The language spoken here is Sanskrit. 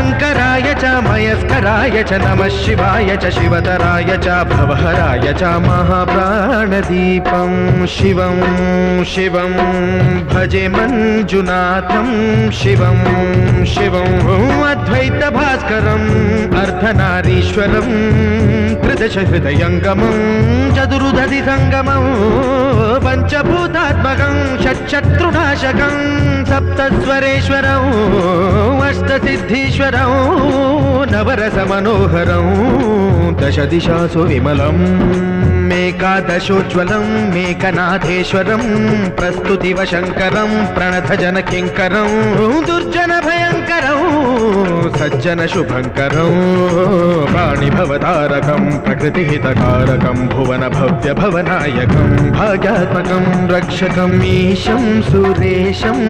शङ्कराय च मयस्कराय च नमः शिवाय च शिवतराय च भवहराय च महाप्राणदीपं शिवं शिवं भजे मञ्जुनाथं शिवं शिवं अद्वैतभास्करम् अर्धनारीश्वरं त्रिदशहृदयङ्गमं चतुर्दधिसङ्गमं पञ्चभूतात्मकं षट्शत्रुनाशकं सप्तस्वरेश्वरं अष्टसिद्धीश्वरं नवरसमनोहरं दशदिशासु विमलम् मेकादशोज्ज्वलं मेकनाथेश्वरं प्रस्तुतिवशङ्करं प्रणतजनकिङ्करं दुर्जनभयङ्करं सज्जनशुभङ्करं प्राणिभवतारकं प्रकृतिहितकारकं भुवनभव्यभवनायकं भाग्यात्मकं रक्षकम् ईशं सुरेशम्